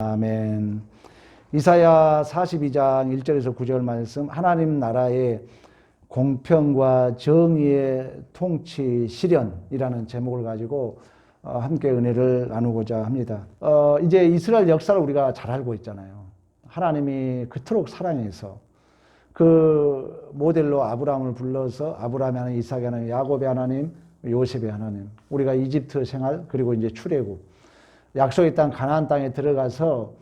아멘. 이사야 42장 1절에서 9절 말씀, 하나님 나라의 공평과 정의의 통치 실현이라는 제목을 가지고 함께 은혜를 나누고자 합니다. 이제 이스라엘 역사를 우리가 잘 알고 있잖아요. 하나님이 그토록 사랑해서 그 모델로 아브라함을 불러서 아브라함의 하나님, 이삭의 하나님, 야곱의 하나님, 요셉의 하나님, 우리가 이집트 생활, 그리고 이제 출애굽, 약속의 땅 가나안 땅에 들어가서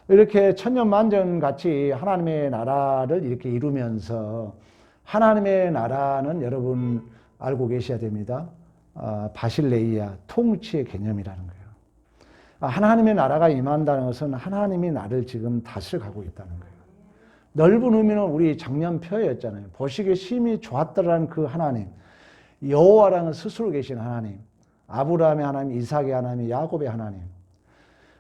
이렇게 천년만년 같이 하나님의 나라를 이렇게 이루면서, 하나님의 나라는 여러분 알고 계셔야 됩니다. 바실레이아, 통치의 개념이라는 거예요. 하나님의 나라가 임한다는 것은 하나님이 나를 지금 다스려가고 있다는 거예요. 넓은 의미는 우리 작년 표였잖아요. 보시기에 심히 좋았더라는 그 하나님, 여호와라는 스스로 계신 하나님, 아브라함의 하나님, 이삭의 하나님, 야곱의 하나님,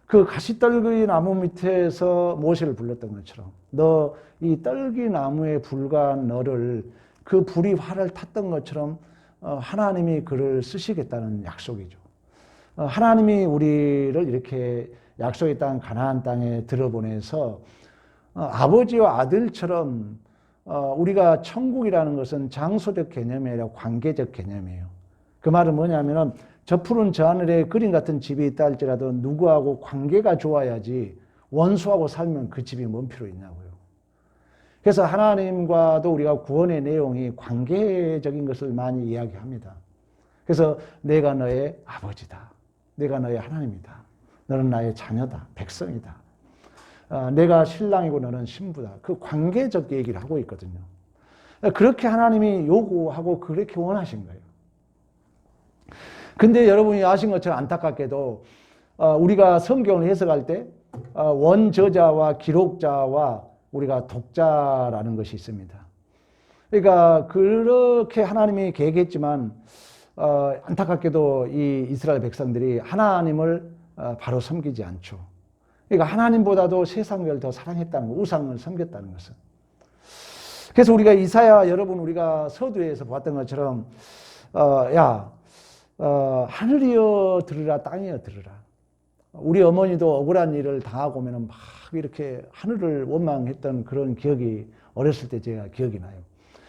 그 가시떨기 나무 밑에서 모세를 불렀던 것처럼, 너 이 떨기 나무에 불과한 너를, 그 불이 활을 탔던 것처럼 하나님이 그를 쓰시겠다는 약속이죠. 하나님이 우리를 이렇게 약속의 땅 가나안 땅에 들어보내서 아버지와 아들처럼, 우리가 천국이라는 것은 장소적 개념이 아니라 관계적 개념이에요. 그 말은 뭐냐면은, 저 푸른 저 하늘에 그림 같은 집이 있다 할지라도 누구하고 관계가 좋아야지, 원수하고 살면 그 집이 뭔 필요 있냐고요. 그래서 하나님과도 우리가 구원의 내용이 관계적인 것을 많이 이야기합니다. 그래서 내가 너의 아버지다, 내가 너의 하나님이다, 너는 나의 자녀다, 백성이다, 내가 신랑이고 너는 신부다, 그 관계적 얘기를 하고 있거든요. 그렇게 하나님이 요구하고 그렇게 원하신 거예요. 근데 여러분이 아신 것처럼 안타깝게도 우리가 성경을 해석할 때 원저자와 기록자와 우리가 독자라는 것이 있습니다. 그러니까 그렇게 하나님이 계획했지만 안타깝게도 이 이스라엘 백성들이 하나님을 바로 섬기지 않죠. 그러니까 하나님보다도 세상을 더 사랑했다는 것, 우상을 섬겼다는 것은. 그래서 우리가 이사야, 여러분 우리가 서두에서 보았던 것처럼 하늘이여 들으라, 땅이여 들으라. 우리 어머니도 억울한 일을 당하고 오면 막 이렇게 하늘을 원망했던 그런 기억이, 어렸을 때 제가 기억이 나요.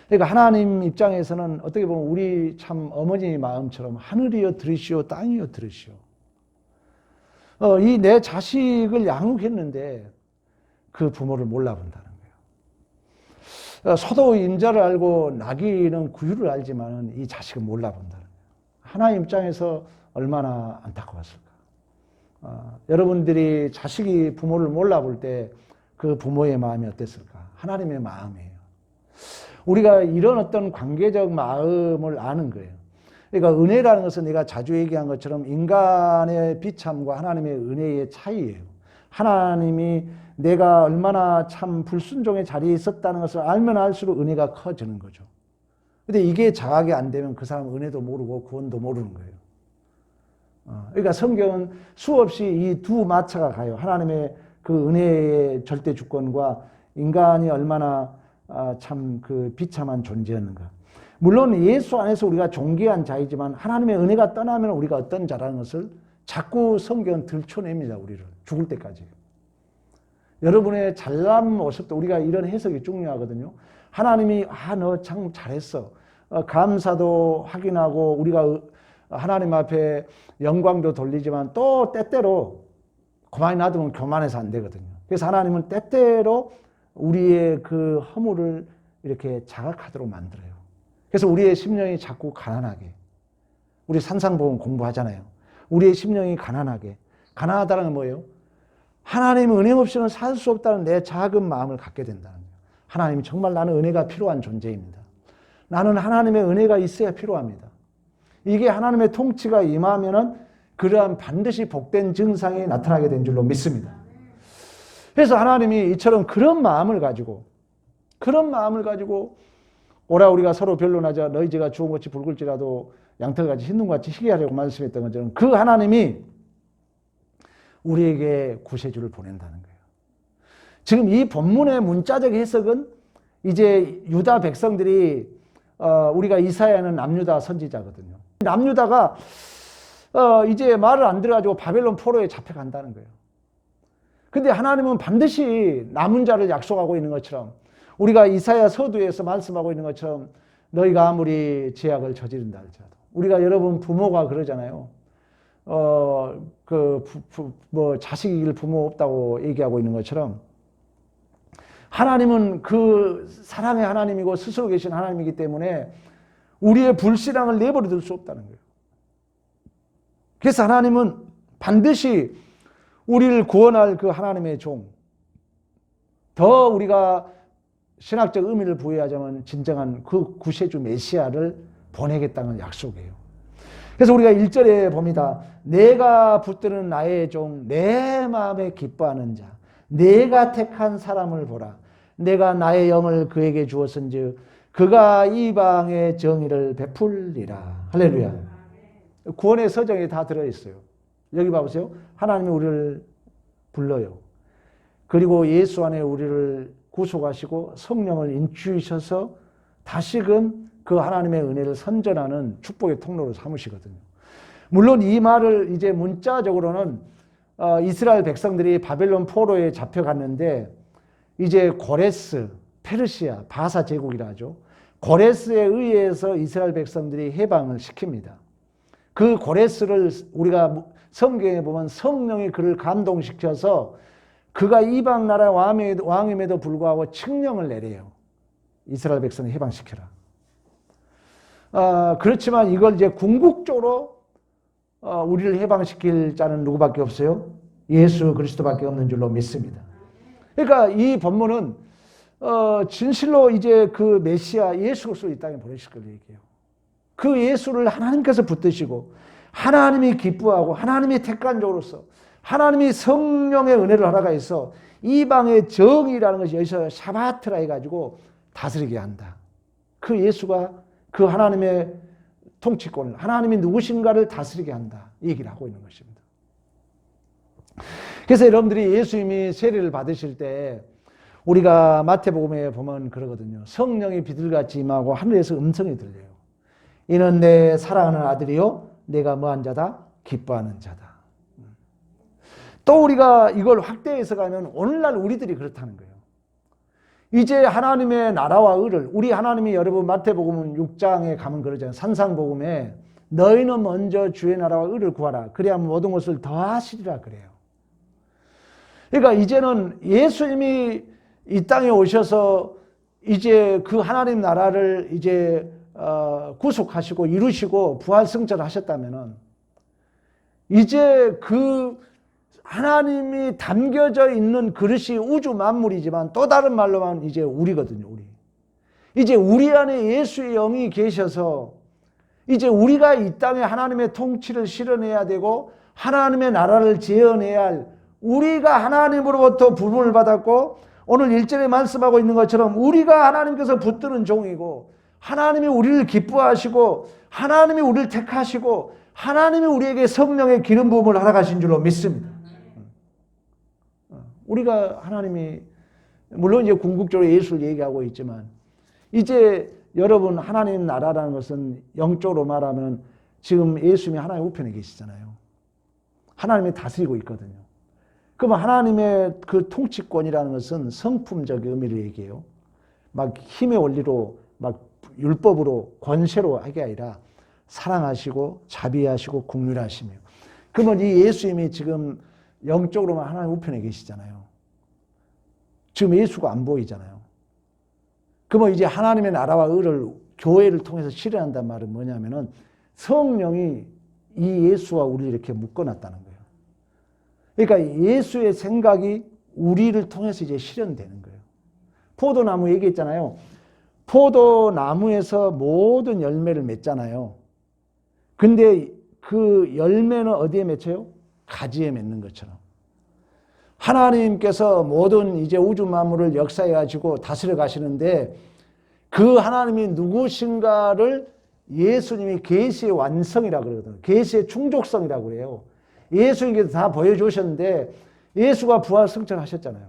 그러니까 하나님 입장에서는 어떻게 보면 우리 참 어머니 마음처럼 하늘이여 들으시오, 땅이여 들으시오. 이 내 자식을 양육했는데 그 부모를 몰라본다는 거예요. 소도 임자를 알고 나귀는 구유를 알지만 이 자식은 몰라본다는 거예요. 하나님 입장에서 얼마나 안타까웠을까. 여러분들이 자식이 부모를 몰라볼 때 그 부모의 마음이 어땠을까? 하나님의 마음이에요. 우리가 이런 어떤 관계적 마음을 아는 거예요. 그러니까 은혜라는 것은 내가 자주 얘기한 것처럼 인간의 비참과 하나님의 은혜의 차이예요. 하나님이 내가 얼마나 참 불순종의 자리에 있었다는 것을 알면 알수록 은혜가 커지는 거죠. 근데 이게 자각이 안 되면 그 사람은 은혜도 모르고 구원도 모르는 거예요. 그러니까 성경은 수없이 이 두 마차가 가요. 하나님의 그 은혜의 절대 주권과 인간이 얼마나 참 그 비참한 존재였는가. 물론 예수 안에서 우리가 존귀한 자이지만 하나님의 은혜가 떠나면 우리가 어떤 자라는 것을 자꾸 성경은 들춰냅니다. 우리를 죽을 때까지. 여러분의 잘난 모습도, 우리가 이런 해석이 중요하거든요. 하나님이 너 참 잘했어, 감사도 확인하고 우리가 하나님 앞에 영광도 돌리지만 또 때때로 가만히 놔두면 교만해서 안 되거든요. 그래서 하나님은 때때로 우리의 그 허물을 이렇게 자각하도록 만들어요. 그래서 우리의 심령이 자꾸 가난하게, 우리 산상복음 공부하잖아요. 우리의 심령이 가난하게, 가난하다는 건 뭐예요? 하나님의 은혜 없이는 살 수 없다는 내 작은 마음을 갖게 된다는 거예요. 하나님이 정말 나는 은혜가 필요한 존재입니다. 나는 하나님의 은혜가 있어야 필요합니다. 이게 하나님의 통치가 임하면은 그러한 반드시 복된 증상이 나타나게 된 줄로 믿습니다. 그래서 하나님이 이처럼 그런 마음을 가지고 오라 우리가 서로 변론하자, 너희 죄가 주홍같이 붉을지라도 양털같이 흰눈같이 희게 하려고 말씀했던 것처럼 그 하나님이 우리에게 구세주를 보낸다는 거예요. 지금 이 본문의 문자적 해석은 이제 유다 백성들이 우리가 이사야는 남유다 선지자거든요. 남유다가 이제 말을 안 들어가지고 바벨론 포로에 잡혀간다는 거예요. 근데 하나님은 반드시 남은 자를 약속하고 있는 것처럼, 우리가 이사야 서두에서 말씀하고 있는 것처럼, 너희가 아무리 죄악을 저지른다 할지라도, 우리가 여러분 부모가 그러잖아요. 자식이길 부모 없다고 얘기하고 있는 것처럼, 하나님은 그 사랑의 하나님이고 스스로 계신 하나님이기 때문에 우리의 불신앙을 내버려 둘 수 없다는 거예요. 그래서 하나님은 반드시 우리를 구원할 그 하나님의 종, 더 우리가 신학적 의미를 부여하자면 진정한 그 구세주 메시아를 보내겠다는 약속이에요. 그래서 우리가 1절에 봅니다. 내가 붙드는 나의 종, 내 마음에 기뻐하는 자, 내가 택한 사람을 보라. 내가 나의 영을 그에게 주었은즉 그가 이방의 정의를 베풀리라. 할렐루야. 구원의 서정에 다 들어있어요. 여기 봐보세요. 하나님이 우리를 불러요. 그리고 예수 안에 우리를 구속하시고 성령을 인치우셔서 다시금 그 하나님의 은혜를 선전하는 축복의 통로로 삼으시거든요. 물론 이 말을 이제 문자적으로는 이스라엘 백성들이 바벨론 포로에 잡혀갔는데 이제 고레스, 페르시아, 바사 제국이라 하죠. 고레스에 의해서 이스라엘 백성들이 해방을 시킵니다. 그 고레스를 우리가 성경에 보면 성령이 그를 감동시켜서 그가 이방 나라 왕임에도 불구하고 칙령을 내려요. 이스라엘 백성을 해방시켜라. 그렇지만 이걸 이제 궁극적으로 우리를 해방시킬 자는 누구밖에 없어요? 예수 그리스도밖에 없는 줄로 믿습니다. 그러니까 이 본문은 진실로 이제 그 메시아 예수 그리스도를 이 땅에 보내실 걸 얘기해요. 그 예수를 하나님께서 붙드시고 하나님이 기뻐하고 하나님이 택한 자로서 하나님이 성령의 은혜를 허락하여서 이방의 정의라는 것이 여기서 샤바트라 해가지고 다스리게 한다. 그 예수가 그 하나님의 통치권을, 하나님이 누구신가를 다스리게 한다. 이 얘기를 하고 있는 것입니다. 그래서 여러분들이 예수님이 세례를 받으실 때 우리가 마태복음에 보면 그러거든요. 성령이 비둘기같이 임하고 하늘에서 음성이 들려요. 이는 내 사랑하는 아들이요 내가 뭐한 자다? 기뻐하는 자다. 또 우리가 이걸 확대해서 가면 오늘날 우리들이 그렇다는 거예요. 이제 하나님의 나라와 의를, 우리 하나님이 여러분 마태복음 6장에 가면 그러잖아요. 산상복음에 너희는 먼저 주의 나라와 의를 구하라. 그래야 모든 것을 더하시리라 그래요. 그러니까 이제는 예수님이 이 땅에 오셔서 이제 그 하나님 나라를 이제 구속하시고 이루시고 부활승천하셨다면은 이제 그 하나님이 담겨져 있는 그릇이 우주 만물이지만 또 다른 말로 하면 이제 우리거든요. 우리. 이제 우리 안에 예수의 영이 계셔서 이제 우리가 이 땅에 하나님의 통치를 실현해야 되고 하나님의 나라를 재현해야 할, 우리가 하나님으로부터 부름을 받았고 오늘 1절에 말씀하고 있는 것처럼 우리가 하나님께서 붙드는 종이고 하나님이 우리를 기뻐하시고 하나님이 우리를 택하시고 하나님이 우리에게 성령의 기름 부음을 허락하신 줄로 믿습니다. 우리가 하나님이 물론 이제 궁극적으로 예수를 얘기하고 있지만 이제 여러분 하나님 나라라는 것은 영적으로 말하면 지금 예수님이 하나님 우편에 계시잖아요. 하나님이 다스리고 있거든요. 그럼 하나님의 그 통치권이라는 것은 성품적 의미를 얘기해요. 막 힘의 원리로 막 율법으로 권세로 하게 아니라 사랑하시고 자비하시고 긍휼하시며. 그러면 이 예수님이 지금 영적으로만 하나님 우편에 계시잖아요. 지금 예수가 안 보이잖아요. 그러면 이제 하나님의 나라와 의를 교회를 통해서 실현한다는 말은 뭐냐면은 성령이 이 예수와 우리를 이렇게 묶어놨다는 거예요. 그러니까 예수의 생각이 우리를 통해서 이제 실현되는 거예요. 포도나무 얘기했잖아요. 포도나무에서 모든 열매를 맺잖아요. 근데 그 열매는 어디에 맺혀요? 가지에 맺는 것처럼. 하나님께서 모든 이제 우주 만물을 역사해 가지고 다스려 가시는데 그 하나님이 누구신가를 예수님이 계시의 완성이라고 그러거든요. 계시의 충족성이라고 그래요. 예수님께서 다 보여주셨는데 예수가 부활 승천하셨잖아요.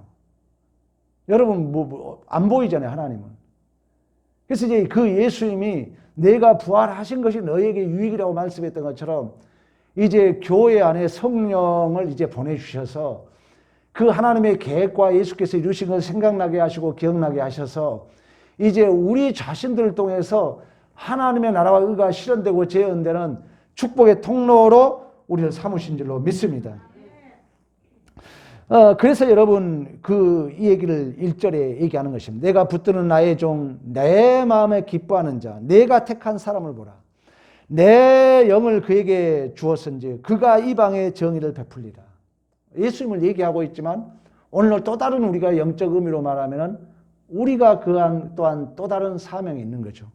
여러분 안 보이잖아요, 하나님은. 그래서 이제 그 예수님이 내가 부활하신 것이 너에게 유익이라고 말씀했던 것처럼 이제 교회 안에 성령을 이제 보내주셔서 그 하나님의 계획과 예수께서 이루신 것을 생각나게 하시고 기억나게 하셔서 이제 우리 자신들을 통해서 하나님의 나라와 의가 실현되고 재현되는 축복의 통로로 우리를 삼으신 줄로 믿습니다. 그래서 여러분 이 얘기를 1절에 얘기하는 것입니다. 내가 붙드는 나의 종 내 마음에 기뻐하는 자 내가 택한 사람을 보라. 내 영을 그에게 주었은지 그가 이방의 정의를 베풀리라. 예수님을 얘기하고 있지만 오늘 또 다른 우리가 영적 의미로 말하면 우리가 또한 또 다른 사명이 있는 거죠.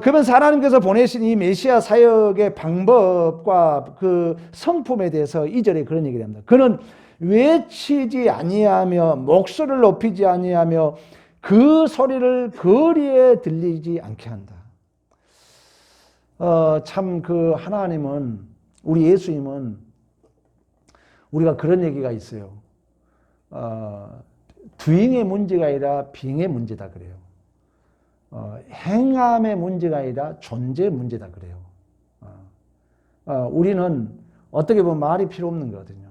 그러면서 하나님께서 보내신 이 메시아 사역의 방법과 그 성품에 대해서 2절에 그런 얘기를 합니다. 그는 외치지 아니하며 목소리를 높이지 아니하며 그 소리를 거리에 들리지 않게 한다. 참 그 하나님은 우리 예수님은 우리가 그런 얘기가 있어요. doing의 문제가 아니라 being의 문제다 그래요. 행함의 문제가 아니라 존재의 문제다 그래요. 우리는 어떻게 보면 말이 필요 없는 거거든요.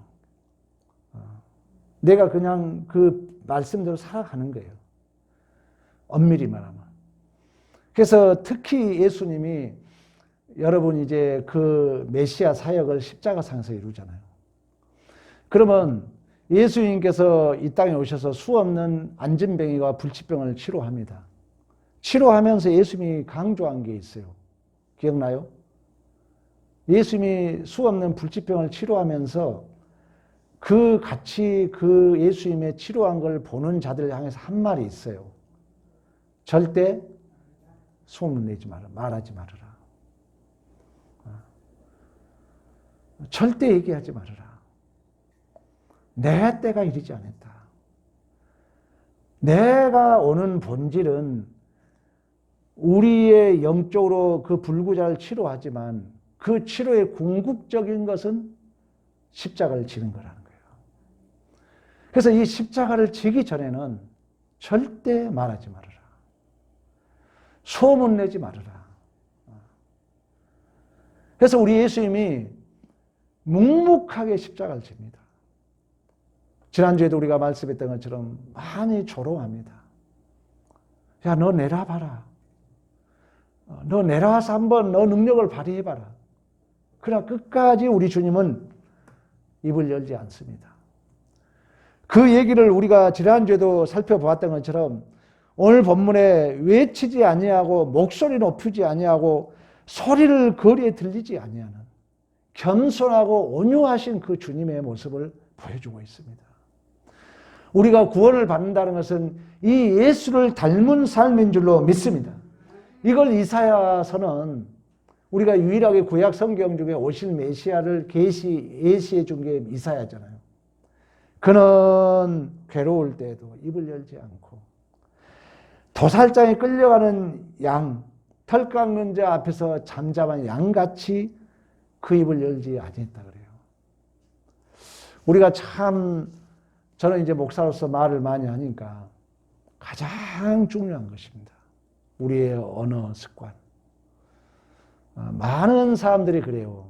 내가 그냥 그 말씀대로 살아가는 거예요. 엄밀히 말하면. 그래서 특히 예수님이 여러분 이제 그 메시아 사역을 십자가상에서 이루잖아요. 그러면 예수님께서 이 땅에 오셔서 수없는 안진병이와 불치병을 치료합니다. 치료하면서 예수님이 강조한 게 있어요. 기억나요? 예수님이 수없는 불치병을 치료하면서 같이 그 예수님의 치료한 걸 보는 자들을 향해서 한 말이 있어요. 절대 소문 내지 마라. 말하지 말아라. 절대 얘기하지 말아라. 내 때가 이르지 않았다. 내가 오는 본질은 우리의 영적으로 그 불구자를 치료하지만 그 치료의 궁극적인 것은 십자가를 지는 거라는 거예요. 그래서 이 십자가를 지기 전에는 절대 말하지 말아라. 소문내지 말아라. 그래서 우리 예수님이 묵묵하게 십자가를 집니다. 지난주에도 우리가 말씀했던 것처럼 많이 조롱합니다. 야, 너 내려봐라. 너 내려와서 한번 너 능력을 발휘해봐라. 그러나 끝까지 우리 주님은 입을 열지 않습니다. 그 얘기를 우리가 지난주에도 살펴보았던 것처럼 오늘 본문에 외치지 아니하고 목소리 높이지 아니하고 소리를 거리에 들리지 아니하는 겸손하고 온유하신 그 주님의 모습을 보여주고 있습니다. 우리가 구원을 받는다는 것은 이 예수를 닮은 삶인 줄로 믿습니다. 이걸 이사야서는 우리가 유일하게 구약 성경 중에 오실 메시아를 예시해 준 게 이사야잖아요. 그는 괴로울 때에도 입을 열지 않고 도살장에 끌려가는 양, 털 깎는 자 앞에서 잠잠한 양같이 그 입을 열지 아니했다 그래요. 우리가 참 저는 이제 목사로서 말을 많이 하니까 가장 중요한 것입니다. 우리의 언어 습관. 많은 사람들이 그래요.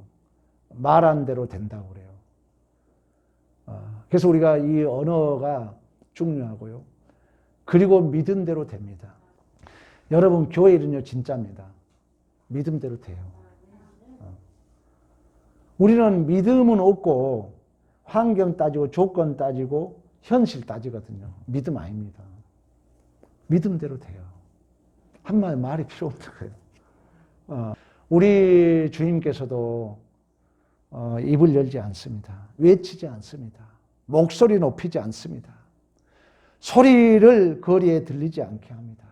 말한 대로 된다고 그래요. 그래서 우리가 이 언어가 중요하고요. 그리고 믿음대로 됩니다. 여러분 교회 일은요 진짜입니다. 믿음대로 돼요. 우리는 믿음은 없고 환경 따지고 조건 따지고 현실 따지거든요. 믿음 아닙니다. 믿음대로 돼요. 한마디 말이 필요 없는 거예요. 우리 주님께서도 입을 열지 않습니다. 외치지 않습니다. 목소리 높이지 않습니다. 소리를 거리에 들리지 않게 합니다.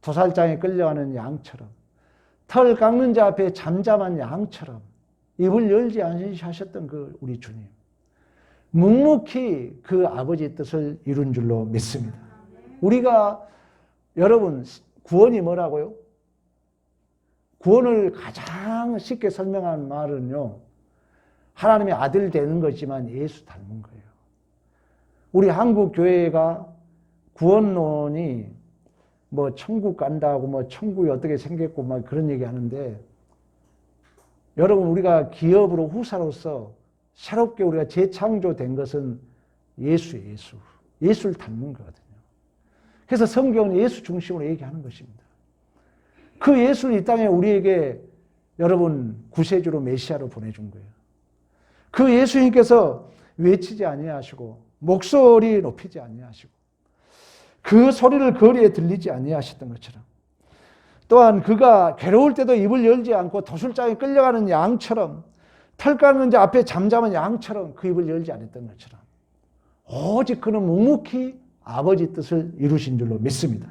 도살장에 끌려가는 양처럼 털 깎는 자 앞에 잠잠한 양처럼 입을 열지 않으셨던 그 우리 주님. 묵묵히 그 아버지의 뜻을 이룬 줄로 믿습니다. 우리가 여러분 구원이 뭐라고요? 구원을 가장 쉽게 설명하는 말은요. 하나님의 아들 되는 거지만 예수 닮은 거예요. 우리 한국 교회가 구원론이 뭐 천국 간다고 뭐 천국이 어떻게 생겼고 막 그런 얘기 하는데 여러분 우리가 기업으로 후사로서 새롭게 우리가 재창조된 것은 예수예요, 예수. 예수를 닮는 거거든요. 그래서 성경은 예수 중심으로 얘기하는 것입니다. 그 예수를 이 땅에 우리에게 여러분 구세주로 메시아로 보내준 거예요. 그 예수님께서 외치지 아니하시고 목소리 높이지 아니하시고 그 소리를 거리에 들리지 아니하셨던 것처럼 또한 그가 괴로울 때도 입을 열지 않고 도술장에 끌려가는 양처럼 털 깎는 자 앞에 잠잠한 양처럼 그 입을 열지 않았던 것처럼 오직 그는 묵묵히 아버지 뜻을 이루신 줄로 믿습니다.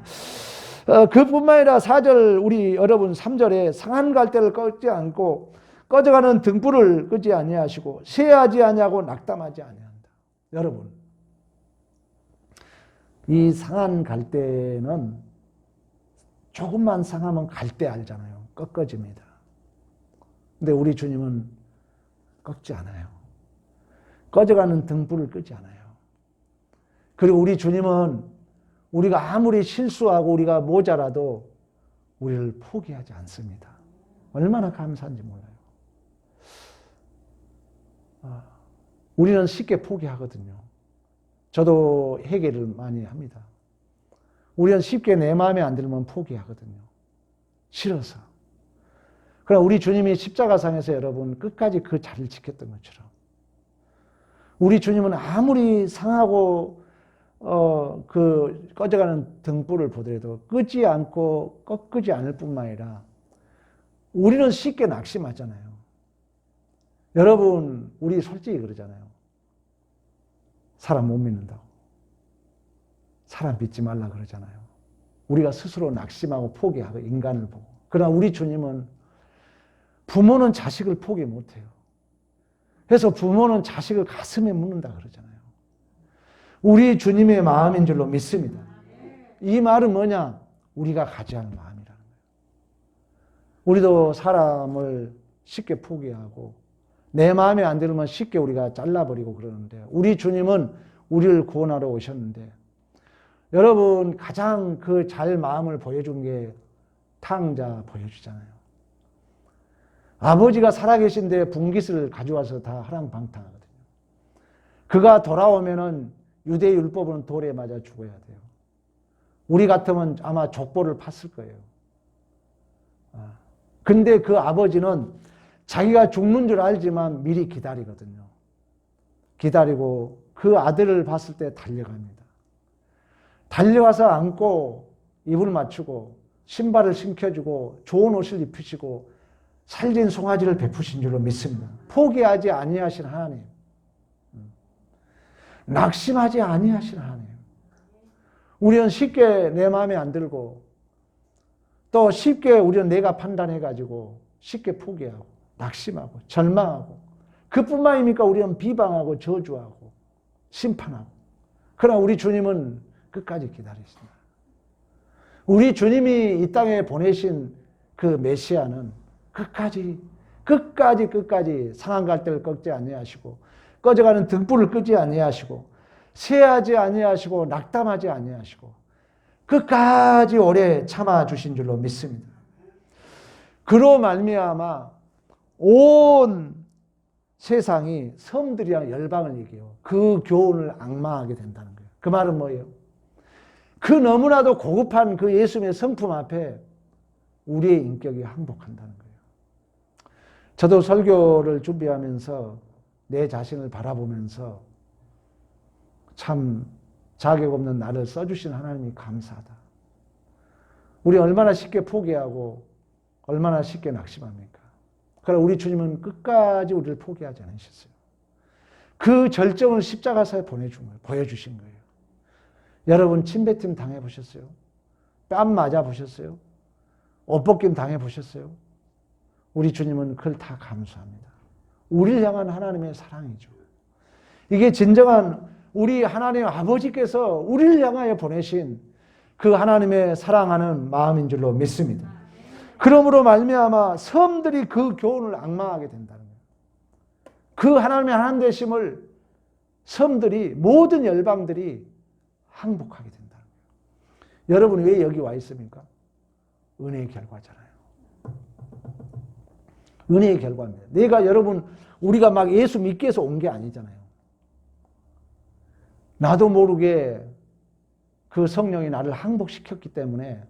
그뿐만 아니라 4절 우리 여러분 3절에 상한 갈대를 꺾지 않고 꺼져가는 등불을 끄지 아니하시고 쇠하지 아니하고 낙담하지 아니한다. 여러분 이 상한 갈대는 조금만 상하면 갈대 알잖아요. 꺾어집니다. 근데 우리 주님은 꺾지 않아요. 꺼져가는 등불을 끄지 않아요. 그리고 우리 주님은 우리가 아무리 실수하고 우리가 모자라도 우리를 포기하지 않습니다. 얼마나 감사한지 몰라요. 우리는 쉽게 포기하거든요. 저도 회개를 많이 합니다. 우리는 쉽게 내 마음에 안 들면 포기하거든요. 싫어서. 그러나 우리 주님이 십자가상에서 여러분 끝까지 그 자리를 지켰던 것처럼 우리 주님은 아무리 상하고 그 꺼져가는 등불을 보더라도 끄지 않고 꺾지 않을 뿐만 아니라 우리는 쉽게 낙심하잖아요. 여러분 우리 솔직히 그러잖아요. 사람 못 믿는다고. 사람 믿지 말라 그러잖아요. 우리가 스스로 낙심하고 포기하고 인간을 보고. 그러나 우리 주님은 부모는 자식을 포기 못해요. 그래서 부모는 자식을 가슴에 묻는다 그러잖아요. 우리 주님의 마음인 줄로 믿습니다. 이 말은 뭐냐? 우리가 가져야 할 마음이라는 거예요. 우리도 사람을 쉽게 포기하고 내 마음에 안 들으면 쉽게 우리가 잘라버리고 그러는데 우리 주님은 우리를 구원하러 오셨는데 여러분 가장 그 잘 마음을 보여준 게 탕자 보여주잖아요. 아버지가 살아계신데 분깃을 가져와서 다 하랑방탕하거든요. 그가 돌아오면은 유대 율법은 돌에 맞아 죽어야 돼요. 우리 같으면 아마 족보를 팠을 거예요. 근데 그 아버지는 자기가 죽는 줄 알지만 미리 기다리거든요. 기다리고 그 아들을 봤을 때 달려갑니다. 달려가서 안고 이불 맞추고 신발을 신겨주고 좋은 옷을 입히시고 살진 송아지를 베푸신 줄로 믿습니다. 포기하지 아니하신 하나님. 낙심하지 아니하신 하나님. 우리는 쉽게 내 마음에 안 들고 또 쉽게 우리는 내가 판단해가지고 쉽게 포기하고 낙심하고 절망하고 그뿐만입니까? 우리는 비방하고 저주하고 심판하고. 그러나 우리 주님은 끝까지 기다리십니다. 우리 주님이 이 땅에 보내신 그 메시아는 끝까지 상한 갈대를 꺾지 아니하시고 꺼져가는 등불을 끄지 아니하시고 쇠하지 아니하시고 낙담하지 아니하시고 끝까지 오래 참아주신 줄로 믿습니다. 그로 말미암아 온 세상이 섬들이랑 열방을 얘기해요. 그 교훈을 앙망하게 된다는 거예요. 그 말은 뭐예요? 그 너무나도 고급한 그 예수님의 성품 앞에 우리의 인격이 항복한다는 거예요. 저도 설교를 준비하면서 내 자신을 바라보면서 참 자격 없는 나를 써주신 하나님이 감사하다. 우리 얼마나 쉽게 포기하고 얼마나 쉽게 낙심합니까? 그러나 우리 주님은 끝까지 우리를 포기하지 않으셨어요. 그 절정을 십자가사에 보여주신 거예요. 여러분 침뱉임 당해보셨어요? 뺨 맞아보셨어요? 옷벗김 당해보셨어요? 우리 주님은 그걸 다 감수합니다. 우리를 향한 하나님의 사랑이죠. 이게 진정한 우리 하나님 아버지께서 우리를 향하여 보내신 그 하나님의 사랑하는 마음인 줄로 믿습니다. 그러므로 말미암아 섬들이 그 교훈을 앙망하게 된다는 거예요. 그 하나님의 하나님 되심을 섬들이 모든 열방들이 항복하게 된다는 거예요. 여러분 왜 여기 와 있습니까? 은혜의 결과잖아요. 은혜의 결과입니다. 내가 여러분 우리가 막 예수 믿기 위해서 온 게 아니잖아요. 나도 모르게 그 성령이 나를 항복시켰기 때문에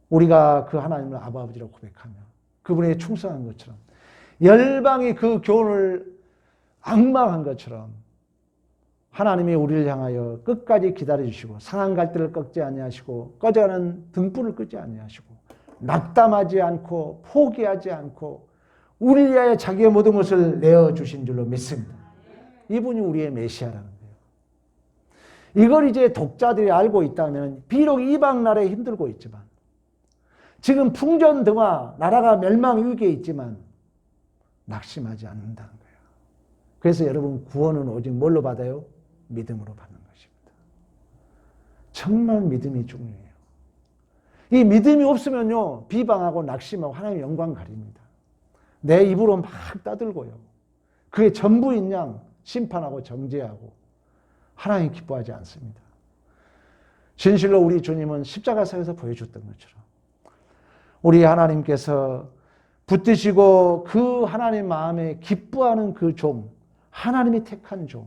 우리가 그 하나님을 아버지라고 고백하며 그분에게 충성한 것처럼 열방이 그 교훈을 앙망한 것처럼 하나님이 우리를 향하여 끝까지 기다려주시고 상한 갈대를 꺾지 아니하시고 꺼져가는 등불을 끄지 아니하시고 낙담하지 않고 포기하지 않고 우리를 위하여 자기의 모든 것을 내어주신 줄로 믿습니다. 이분이 우리의 메시아라는 거예요. 이걸 이제 독자들이 알고 있다면 비록 이방 나라에 힘들고 있지만 지금 풍전등화 나라가 멸망 위기에 있지만 낙심하지 않는다는 거예요. 그래서 여러분 구원은 오직 뭘로 받아요? 믿음으로 받는 것입니다. 정말 믿음이 중요해요. 이 믿음이 없으면요 비방하고 낙심하고 하나님의 영광 가립니다. 내 입으로 막 떠들고요. 그게 전부인 양 심판하고 정죄하고 하나님 기뻐하지 않습니다. 진실로 우리 주님은 십자가상에서 보여줬던 것처럼 우리 하나님께서 붙드시고 그 하나님 마음에 기뻐하는 그 종, 하나님이 택한 종,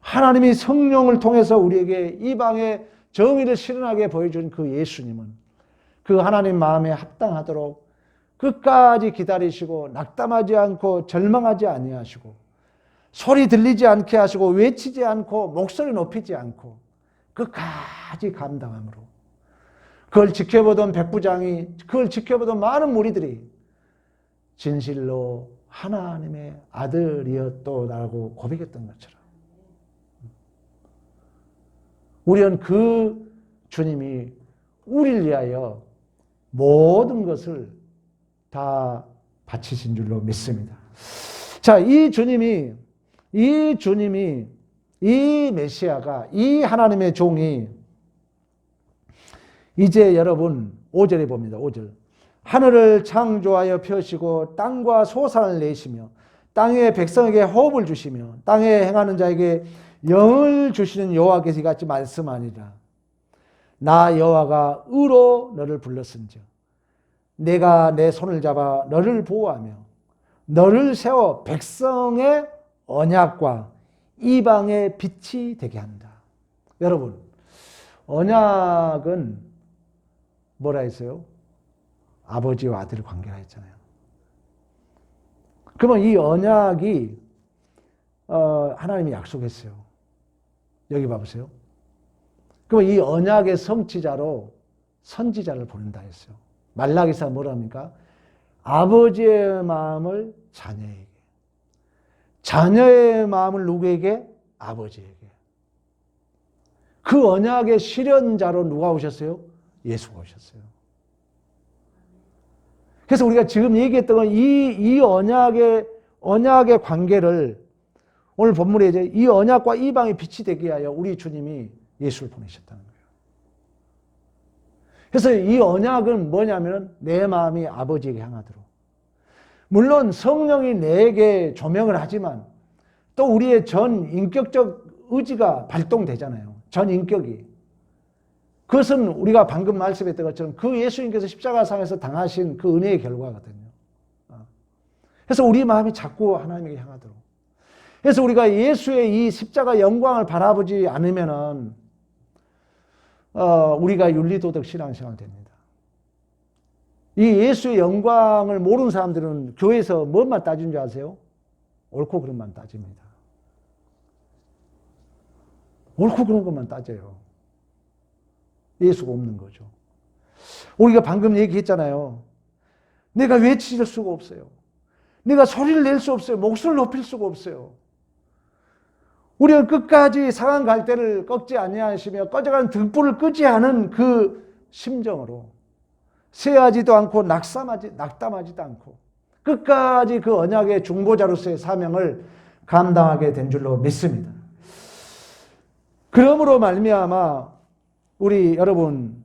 하나님이 성령을 통해서 우리에게 이방의 정의를 실현하게 보여준 그 예수님은 그 하나님 마음에 합당하도록 끝까지 기다리시고 낙담하지 않고 절망하지 아니하시고 소리 들리지 않게 하시고 외치지 않고 목소리 높이지 않고 끝까지 감당함으로 그걸 지켜보던 백부장이 그걸 지켜보던 많은 무리들이 진실로 하나님의 아들이었다고 고백했던 것처럼 우리는 그 주님이 우리를 위하여 모든 것을 다 바치신 줄로 믿습니다. 자, 이 메시아가, 이 하나님의 종이 이제 여러분 5절에 봅니다. 5절. 하늘을 창조하여 펴시고 땅과 소산을 내시며 땅의 백성에게 호흡을 주시며 땅에 행하는 자에게 영을 주시는 여호와께서 이같이 말씀하니라. 나 여호와가 의로 너를 불렀은즉 내가 내 손을 잡아 너를 보호하며 너를 세워 백성의 언약과 이방의 빛이 되게 한다. 여러분, 언약은 뭐라 했어요? 아버지와 아들 관계라 했잖아요. 그러면 이 언약이 하나님이 약속했어요. 여기 봐보세요. 그러면 이 언약의 성취자로 선지자를 보낸다 했어요. 말라기사 뭐라 합니까? 아버지의 마음을 자녀에게, 자녀의 마음을 누구에게? 아버지에게. 그 언약의 실현자로 누가 오셨어요? 예수가 오셨어요. 그래서 우리가 지금 얘기했던 건 이 언약의 관계를 오늘 본문에 이제 이 언약과 이방의 빛이 되게 하여 우리 주님이 예수를 보내셨다는 거예요. 그래서 이 언약은 뭐냐면 내 마음이 아버지에게 향하도록. 물론 성령이 내게 조명을 하지만 또 우리의 전 인격적 의지가 발동되잖아요. 전 인격이. 그것은 우리가 방금 말씀했던 것처럼 그 예수님께서 십자가상에서 당하신 그 은혜의 결과거든요. 그래서 우리 마음이 자꾸 하나님에게 향하도록. 그래서 우리가 예수의 이 십자가 영광을 바라보지 않으면은 우리가 윤리도덕 신앙생활 됩니다. 이 예수의 영광을 모르는 사람들은 교회에서 뭐만 따지는 줄 아세요? 옳고 그름만 따집니다. 옳고 그런 것만 따져요. 예수가 없는 거죠. 우리가 방금 얘기했잖아요. 내가 외칠 수가 없어요. 내가 소리를 낼 수 없어요. 목소리를 높일 수가 없어요. 우리는 끝까지 상한 갈대를 꺾지 아니하시며 꺼져가는 등불을 끄지 않은 그 심정으로 쇠하지도 않고 낙담하지도 않고 끝까지 그 언약의 중보자로서의 사명을 감당하게 된 줄로 믿습니다. 그러므로 말미암아 우리 여러분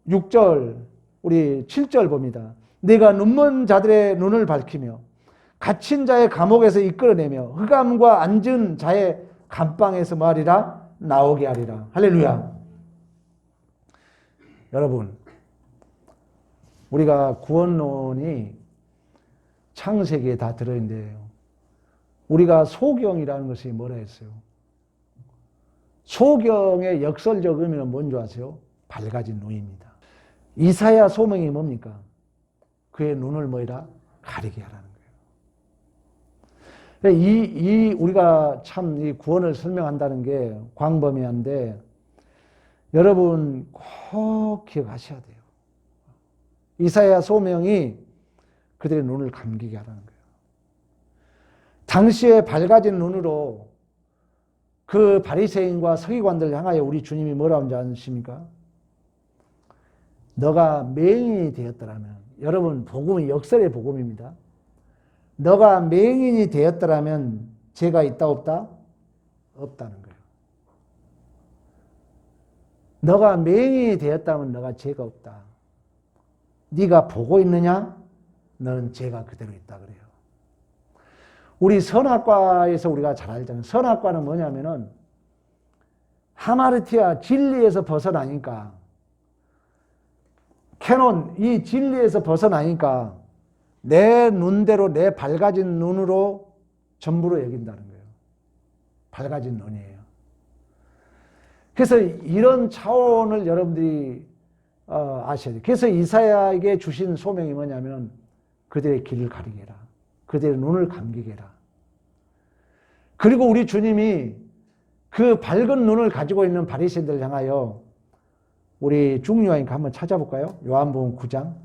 6절 우리 7절 봅니다. 내가 눈먼 자들의 눈을 밝히며 갇힌 자의 감옥에서 이끌어내며 흑암과 앉은 자의 감방에서 뭐하리라? 나오게 하리라. 할렐루야. 여러분, 우리가 구원론이 창세기에 다 들어있는데요. 우리가 소경이라는 것이 뭐라 했어요? 소경의 역설적 의미는 뭔지 아세요? 밝아진 눈입니다. 이사야 소명이 뭡니까? 그의 눈을 뭐이라? 가리게 하라는 거예요. 우리가 참 이 구원을 설명한다는 게 광범위한데 여러분 꼭 기억하셔야 돼요. 이사야 소명이 그들의 눈을 감기게 하라는 거예요. 당시에 밝아진 눈으로 그 바리새인과 서기관들을 향하여 우리 주님이 뭐라고 하는지 아십니까? 너가 맹인이 되었더라면, 여러분 복음은 역설의 복음입니다. 너가 맹인이 되었더라면 죄가 있다 없다? 없다는 거예요. 너가 맹인이 되었다면 너가 죄가 없다. 네가 보고 있느냐? 너는 죄가 그대로 있다 그래요. 우리 선악과에서 우리가 잘 알잖아요. 선악과는 뭐냐면은 하마르티아 진리에서 벗어나니까 캐논 이 진리에서 벗어나니까 내 눈대로 내 밝아진 눈으로 전부로 여긴다는 거예요. 밝아진 눈이에요. 그래서 이런 차원을 여러분들이 아셔야 돼요. 그래서 이사야에게 주신 소명이 뭐냐면 그들의 길을 가리게 해라. 그들의 눈을 감기게 해라. 그리고 우리 주님이 그 밝은 눈을 가지고 있는 바리새인들을 향하여 우리 중요하니까 한번 찾아볼까요? 요한복음 9장.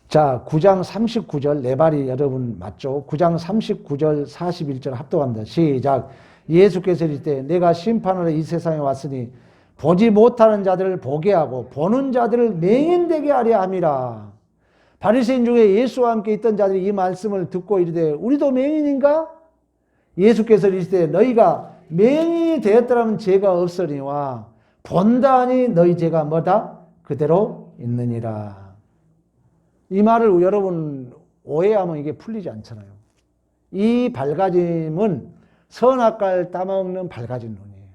자, 9장 39절 네 발이 여러분 맞죠? 9장 39절 41절 합독합니다. 시작. 예수께서 이르시되 내가 심판하러 이 세상에 왔으니 보지 못하는 자들을 보게 하고 보는 자들을 맹인되게 하려 함이라. 바리새인 중에 예수와 함께 있던 자들이 이 말씀을 듣고 이르되 우리도 맹인인가? 예수께서 이르시되 너희가 맹인이 되었더라면 죄가 없으니와 본다하니 너희 죄가 뭐다? 그대로 있느니라. 이 말을 여러분 오해하면 이게 풀리지 않잖아요. 이 밝아짐은 선악과를 따먹는 밝아진 눈이에요.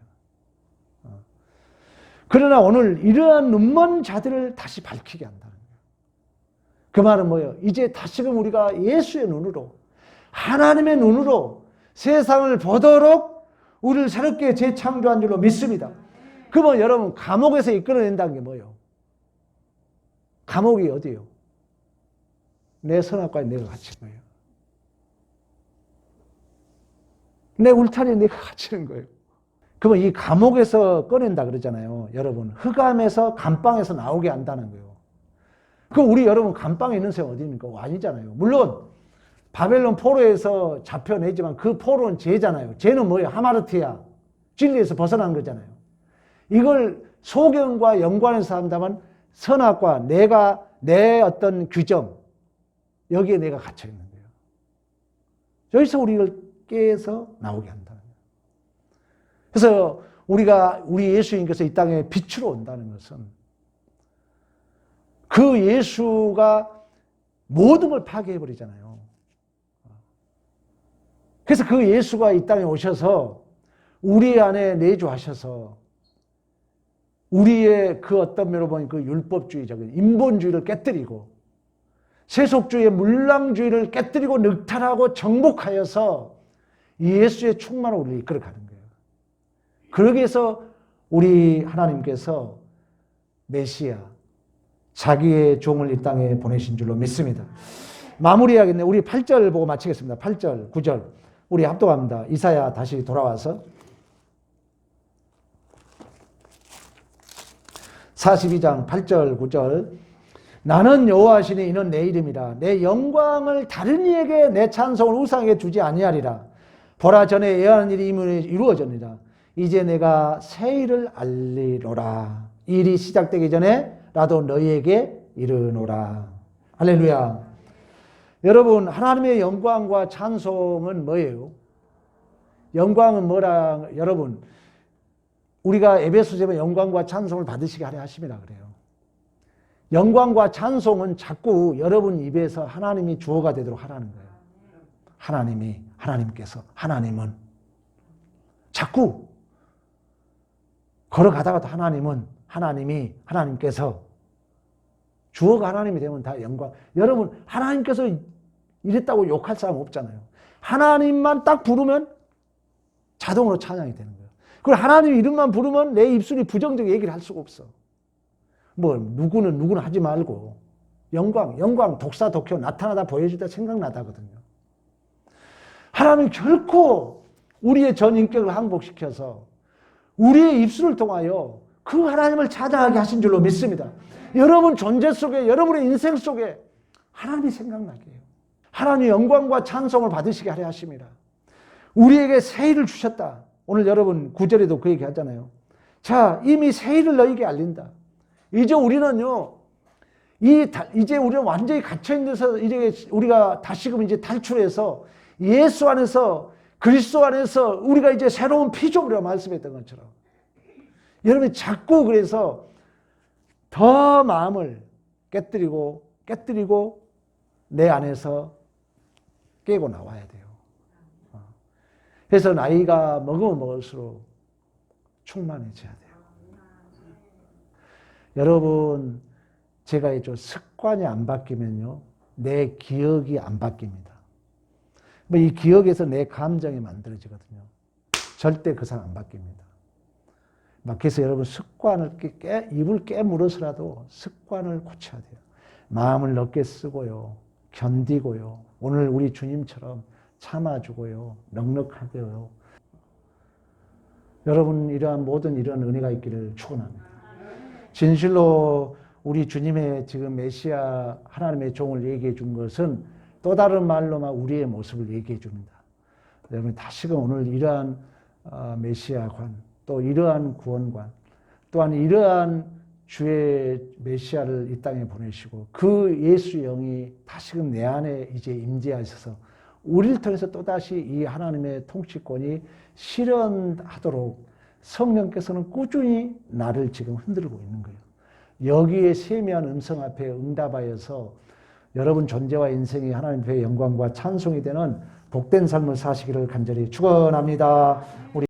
그러나 오늘 이러한 눈먼 자들을 다시 밝히게 한다는 거예요. 그 말은 뭐예요? 이제 다시금 우리가 예수의 눈으로 하나님의 눈으로 세상을 보도록 우리를 새롭게 재창조한 줄로 믿습니다. 그러면 여러분 감옥에서 이끌어낸다는 게 뭐예요? 감옥이 어디예요? 내 선악과에 내가 갇힌 거예요. 내 울타리에 내가 갇히는 거예요. 그러면 이 감옥에서 꺼낸다 그러잖아요. 여러분 흑암에서 감방에서 나오게 한다는 거예요. 그럼 우리 여러분 감방에 있는 사람 어디입니까? 아니잖아요. 물론 바벨론 포로에서 잡혀내지만 그 포로는 죄잖아요. 죄는 뭐예요? 하마르티아 진리에서 벗어난 거잖아요. 이걸 소경과 연관해서 한다면 선악과 내가 내 어떤 규정 여기에 내가 갇혀 있는 거예요. 여기서 우리를 깨서 나오게 한다는 거예요. 그래서 우리 예수님께서 이 땅에 빛으로 온다는 것은 그 예수가 모든 걸 파괴해버리잖아요. 그래서 그 예수가 이 땅에 오셔서 우리 안에 내주하셔서 우리의 그 어떤 면으로 보니 그 율법주의적인 인본주의를 깨뜨리고 세속주의의 물랑주의를 깨뜨리고 늑탈하고 정복하여서 예수의 충만으로 우리를 이끌어가는 거예요. 그러기 위해서 우리 하나님께서 메시아 자기의 종을 이 땅에 보내신 줄로 믿습니다. 마무리해야겠네. 우리 8절 보고 마치겠습니다. 8절, 9절 우리 합독합니다. 이사야 다시 돌아와서 42장 8절 9절 나는 여호와시니 이는 내 이름이라 내 영광을 다른 이에게 내 찬송을 우상에게 주지 아니하리라. 보라 전에 예언한 일이 이루어졌느니라. 이제 내가 새 일을 알리노라. 이 일이 시작되기 전에 나도 너희에게 이르노라. 할렐루야. 여러분 하나님의 영광과 찬송은 뭐예요? 영광은 뭐라 여러분 우리가 에베소서에 영광과 찬송을 받으시게 하려 하심이라 그래요. 영광과 찬송은 자꾸 여러분 입에서 하나님이 주어가 되도록 하라는 거예요. 하나님께서 하나님은 자꾸 걸어가다가도 하나님께서 주어가 하나님이 되면 다 영광. 여러분 하나님께서 이랬다고 욕할 사람 없잖아요. 하나님만 딱 부르면 자동으로 찬양이 되는 거예요. 그걸 하나님 이름만 부르면 내 입술이 부정적 얘기를 할 수가 없어. 뭐 누구는 하지 말고 영광 독사 독효 나타나다 보여주다 생각나다거든요. 하나님 결코 우리의 전 인격을 항복시켜서 우리의 입술을 통하여 그 하나님을 찬양하게 하신 줄로 믿습니다. 여러분 존재 속에 여러분의 인생 속에 하나님이 생각나게 해요. 하나님의 영광과 찬송을 받으시게 하려 하십니다. 우리에게 새 일을 주셨다. 오늘 여러분 9절에도 그 얘기 하잖아요. 자, 이미 새 일을 너희에게 알린다. 이제 우리는요, 이제 우리는 완전히 갇혀있는 데서 이제 우리가 다시금 이제 탈출해서 예수 안에서 그리스도 안에서 우리가 이제 새로운 피조물이라고 말씀했던 것처럼 여러분이 자꾸 그래서 더 마음을 깨뜨리고 내 안에서 깨고 나와야 돼요. 그래서 나이가 먹으면 먹을수록 충만해져야 돼요. 여러분, 제가 이제 습관이 안 바뀌면요, 내 기억이 안 바뀝니다. 뭐 이 기억에서 내 감정이 만들어지거든요. 절대 그 사람 안 바뀝니다. 그래서 여러분 습관을 입을 깨물어서라도 습관을 고쳐야 돼요. 마음을 넓게 쓰고요, 견디고요, 오늘 우리 주님처럼 참아주고요, 넉넉하고요. 여러분 이러한 모든 이런 은혜가 있기를 축원합니다. 진실로 우리 주님의 지금 메시아 하나님의 종을 얘기해 준 것은 또 다른 말로만 우리의 모습을 얘기해 줍니다. 여러분 다시금 오늘 이러한 메시아관, 또 이러한 구원관, 또한 이러한 주의 메시아를 이 땅에 보내시고 그 예수 영이 다시금 내 안에 이제 임재하셔서 우리를 통해서 또다시 이 하나님의 통치권이 실현하도록 성령께서는 꾸준히 나를 지금 흔들고 있는 거예요. 여기에 세미한 음성 앞에 응답하여서 여러분 존재와 인생이 하나님 앞에 영광과 찬송이 되는 복된 삶을 사시기를 간절히 축원합니다. 우리